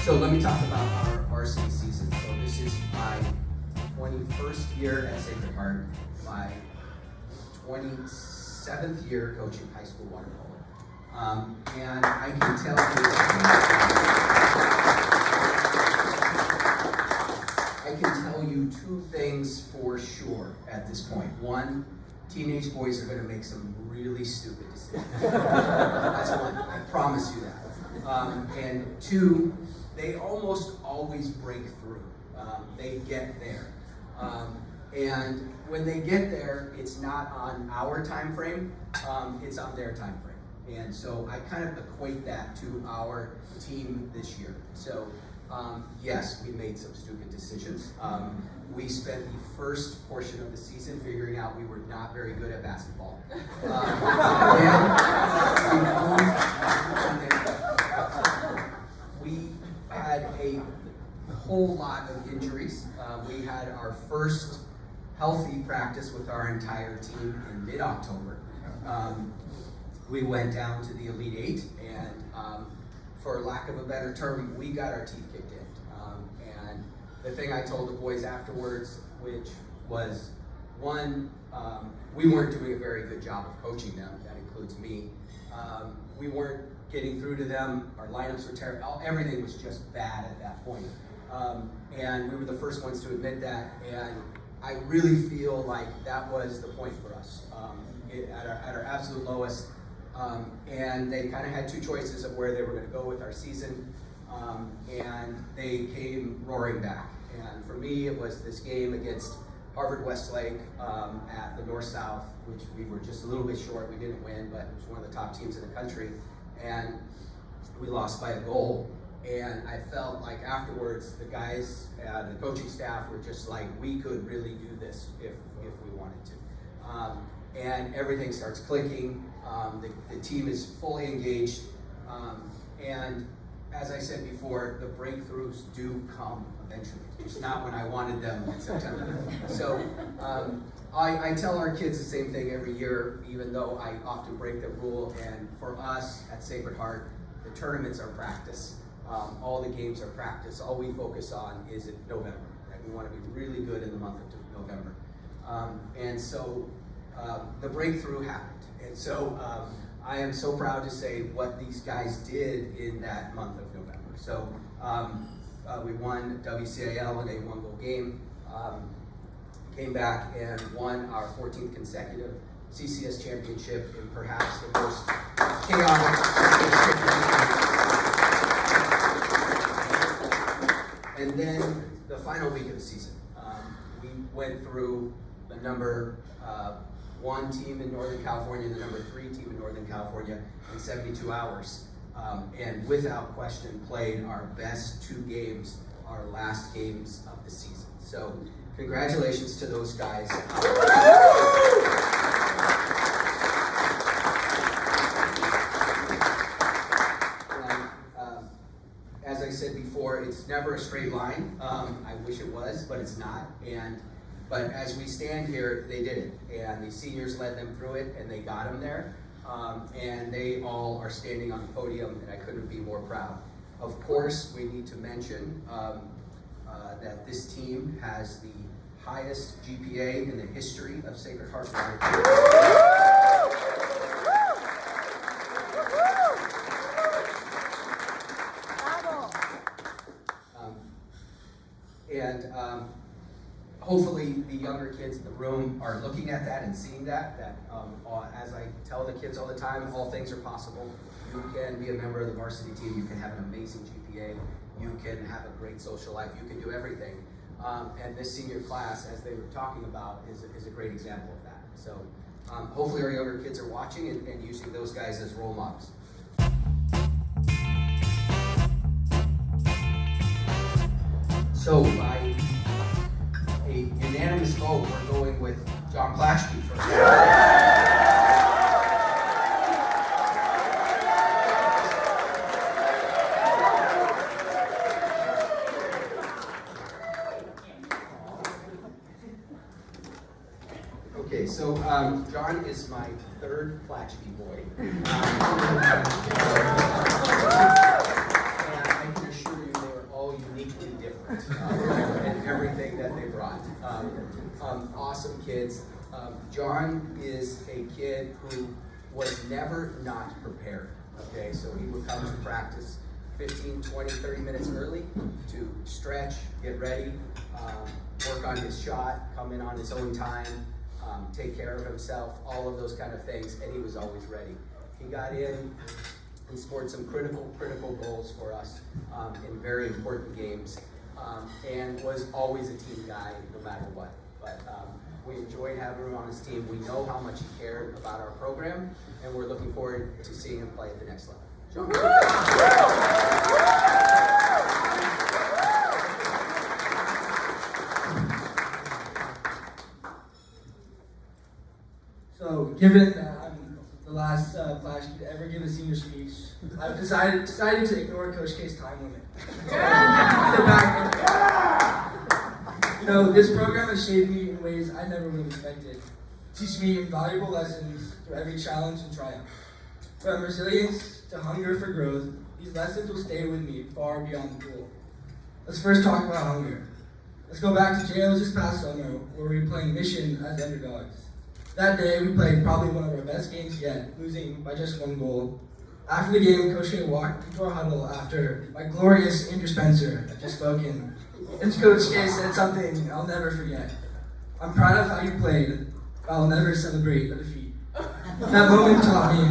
So let me talk about our varsity season. So this is my 21st year at Sacred Heart, my 27th year coaching high school water polo. And I can tell you two things for sure at this point. One, teenage boys are going to make some really stupid decisions. That's one, I promise you that. And two, they almost always break through. They get there. And when they get there, it's not on our time frame, it's on their time frame. And so I kind of equate that to our team this year. So yes, we made some stupid decisions. We spent the first portion of the season figuring out we were not very good at basketball. We had a whole lot of injuries. We had our first healthy practice with our entire team in mid-October. We went down to the Elite Eight, and for lack of a better term, we got our teeth kicked in. And the thing I told the boys afterwards, which was, one, we weren't doing a very good job of coaching them. That includes me. We weren't getting through to them. Our lineups were terrible. Everything was just bad at that point. And we were the first ones to admit that. And I really feel like that was the point for us at our absolute lowest. And they kind of had two choices of where they were going to go with our season. And they came roaring back. And for me, it was this game against Harvard Westlake at the North-South, which we were just a little bit short. We didn't win, but it was one of the top teams in the country. And we lost by a goal. And I felt like afterwards, the guys, the coaching staff were just like, we could really do this if we wanted to. And everything starts clicking. The team is fully engaged. And as I said before, the breakthroughs do come eventually. It's not when I wanted them in September. So I tell our kids the same thing every year, even though I often break the rule. And for us at Sacred Heart, the tournaments are practice. All the games are practice. All we focus on is in November. Right? We want to be really good in the month of November. And so the breakthrough happened. And so I am so proud to say what these guys did in that month of November. So we won WCIL in a one-goal game, came back and won our 14th consecutive CCS championship in perhaps the most chaotic. And then the final week of the season, we went through the number 1 team in Northern California and the number 3 team in Northern California in 72 hours. And without question played our best 2 games, our last games of the season. So congratulations to those guys. As I said before, it's never a straight line. I wish it was, but it's not. But as we stand here, they did it. And the seniors led them through it, and they got them there. And they all are standing on the podium, and I couldn't be more proud. Of course, we need to mention that this team has the highest GPA in the history of Sacred Heart. Hopefully the younger kids in the room are looking at that and seeing that as I tell the kids all the time, all things are possible. You can be a member of the varsity team, you can have an amazing GPA, you can have a great social life, you can do everything. And this senior class, as they were talking about, is a great example of that. So hopefully our younger kids are watching and using those guys as role models. So by a unanimous vote, we're going with John Plaschke first. Okay, so John is my third Plaschke boy. And I can assure you they were John is a kid who was never not prepared, okay? So he would come to practice 15, 20, 30 minutes early to stretch, get ready, work on his shot, come in on his own time, take care of himself, all of those kind of things, and he was always ready. He got in, he scored some critical goals for us in very important games, and was always a team guy no matter what. But we enjoyed having him on his team. We know how much he cared about our program, and we're looking forward to seeing him play at the next level. John. So, given that I'm the last Plaschke to ever give a senior speech, I've decided to ignore Coach K's time limit. Sit back and, this program has shaped me in ways I never would have expected, teaching me invaluable lessons through every challenge and triumph. From resilience to hunger for growth, these lessons will stay with me far beyond the pool. Let's first talk about hunger. Let's go back to JOs this past summer, where we were playing Mission as underdogs. That day, we played probably one of our best games yet, losing by just 1 goal. After the game, Coach K walked into our huddle after my glorious Andrew Spencer had just spoken. And Coach K said something I'll never forget. "I'm proud of how you played, but I'll never celebrate a defeat." That moment taught me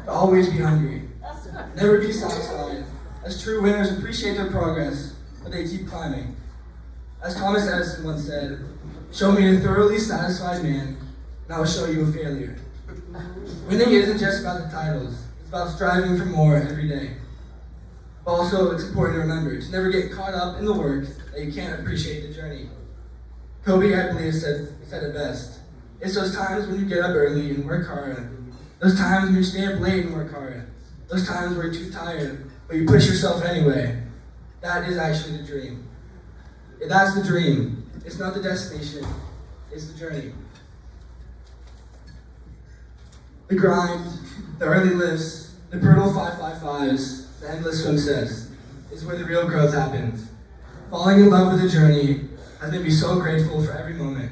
to always be hungry, never be satisfied, as true winners appreciate their progress, but they keep climbing. As Thomas Edison once said, "Show me a thoroughly satisfied man, and I will show you a failure." Winning isn't just about the titles, it's about striving for more every day. But also, it's important to remember to never get caught up in the work that you can't appreciate the journey. Kobe, I believe, said it best. It's those times when you get up early and work hard, those times when you stay up late and work hard, those times where you're too tired, but you push yourself anyway. That is actually the dream. Yeah, that's the dream. It's not the destination, it's the journey. The grind, the early lifts, the brutal 5.55s, the endless swim sets is where the real growth happens. Falling in love with the journey has made me so grateful for every moment.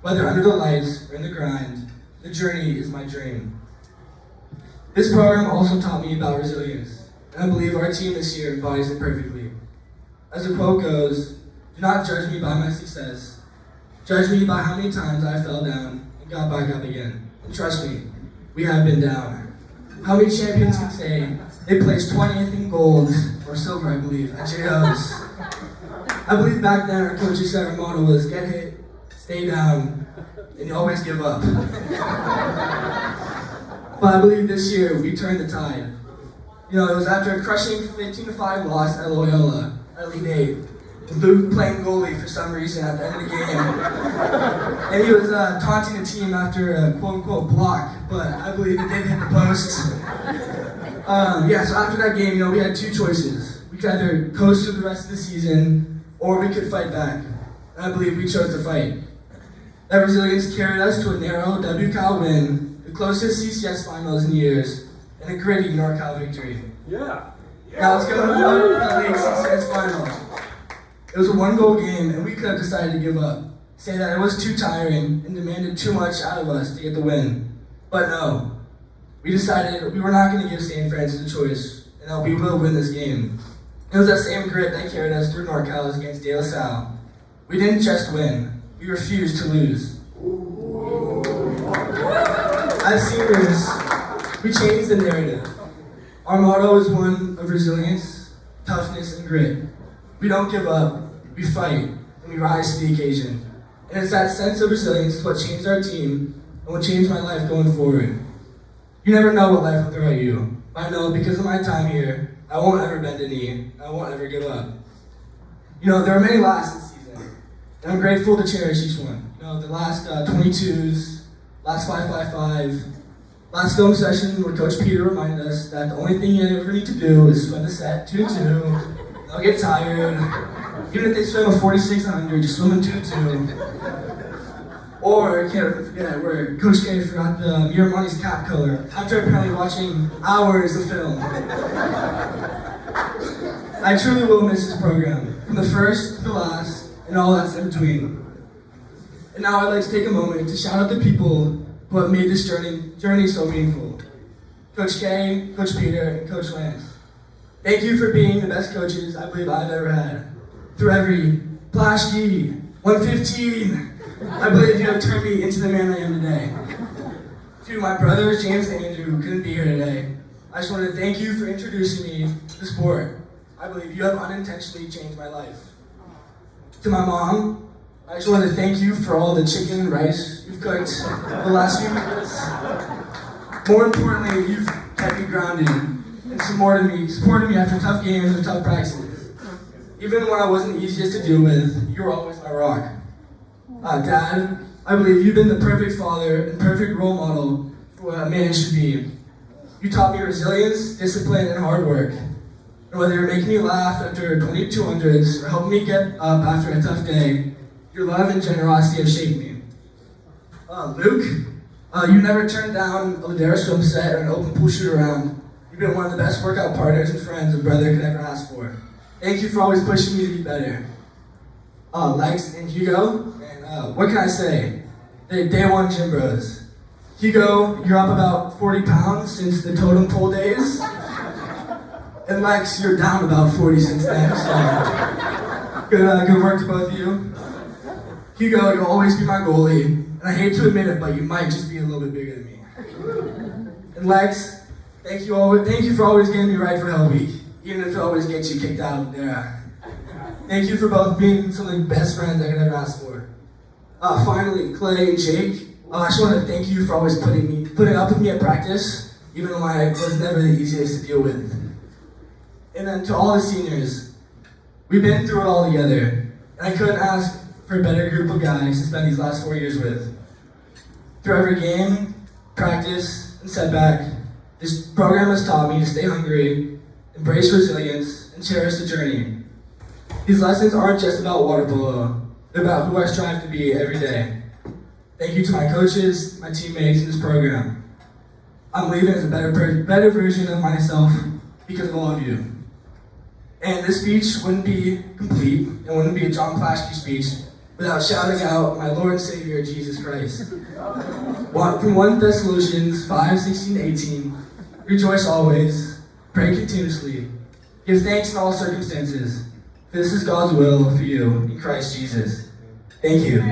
Whether under the lights or in the grind, the journey is my dream. This program also taught me about resilience, and I believe our team this year embodies it perfectly. As the quote goes, "Do not judge me by my success. Judge me by how many times I fell down and got back up again. And trust me, we have been down." How many champions can say they placed 20th in gold, or silver, I believe, at JOs? I believe back then our coaches said our motto was get hit, stay down, and you always give up. But I believe this year we turned the tide. It was after a crushing 15-5 loss at Loyola at Elite 8. Luke playing goalie for some reason at the end of the game. And he was taunting the team after a quote-unquote block, but I believe it did hit the post. So after that game, we had 2 choices. We could either coast through the rest of the season, or we could fight back. And I believe we chose to fight. That resilience carried us to a narrow WCAL win, the closest CCS finals in years, and a gritty NorCal victory. Yeah. Now let's go to the late CCS finals. It was a 1-goal game, and we could have decided to give up, say that it was too tiring and demanded too much out of us to get the win. But no, we decided we were not going to give St. Francis a choice, and that we will win this game. It was that same grit that carried us through NorCal against De La Salle. We didn't just win, we refused to lose. As seniors, we changed the narrative. Our motto is one of resilience, toughness, and grit. We don't give up, we fight, and we rise to the occasion. And it's that sense of resilience is what changed our team and what changed my life going forward. You never know what life will throw at you. But I know because of my time here, I won't ever bend a knee, I won't ever give up. There are many lasts this season, and I'm grateful to cherish each one. The last 22s, last 5.55, last film session where Coach Peter reminded us that the only thing you ever need to do is swim the set 2-2. They'll get tired. Even if they swim a 4,600, just swim in 2-2. Or, can't forget, where Coach K forgot the Miramani's cap color after apparently watching hours of film. I truly will miss this program, from the first to the last, and all that's in between. And now I'd like to take a moment to shout out the people who have made this journey so meaningful. Coach K, Coach Peter, and Coach Lance. Thank you for being the best coaches I believe I've ever had. Through every Plaschke, 115, I believe you have turned me into the man I am today. To my brothers, James and Andrew, who couldn't be here today, I just want to thank you for introducing me to the sport. I believe you have unintentionally changed my life. To my mom, I just want to thank you for all the chicken and rice you've cooked the last few minutes. More importantly, you've kept me grounded and supported me after tough games and tough practices. Even when I wasn't the easiest to deal with, you were always my rock. Dad, I believe you've been the perfect father and perfect role model for what a man should be. You taught me resilience, discipline, and hard work. And whether you're making me laugh after 2200s or helping me get up after a tough day, your love and generosity have shaped me. Luke, you never turned down a Ladera swim set or an open pool shoot around. You've been one of the best workout partners and friends a brother could ever ask for. Thank you for always pushing me to be better. Lex and Hugo, and what can I say? They're day one gym bros. Hugo, you're up about 40 pounds since the totem pole days. And Lex, you're down about 40 since then, so good work to both of you. Hugo, you'll always be my goalie, and I hate to admit it, but you might just be a little bit bigger than me. And Lex, thank you for always getting me right for Hell Week, even if it always gets you kicked out there. Thank you for both being some of the best friends I could ever ask for. Finally, Clay and Jake, I just want to thank you for always putting up with me at practice, even though I was never the easiest to deal with. And then to all the seniors, we've been through it all together, and I couldn't ask for a better group of guys to spend these last 4 years with. Through every game, practice, and setback, this program has taught me to stay hungry, embrace resilience, and cherish the journey. These lessons aren't just about water polo, they're about who I strive to be every day. Thank you to my coaches, my teammates in this program. I'm leaving as a better version of myself because of all of you. And this speech wouldn't be complete, and wouldn't be a John Plaschke speech without shouting out my Lord and Savior, Jesus Christ. From 1 Thessalonians 5:16-18, rejoice always, pray continuously, give thanks in all circumstances, for this is God's will for you in Christ Jesus. Thank you.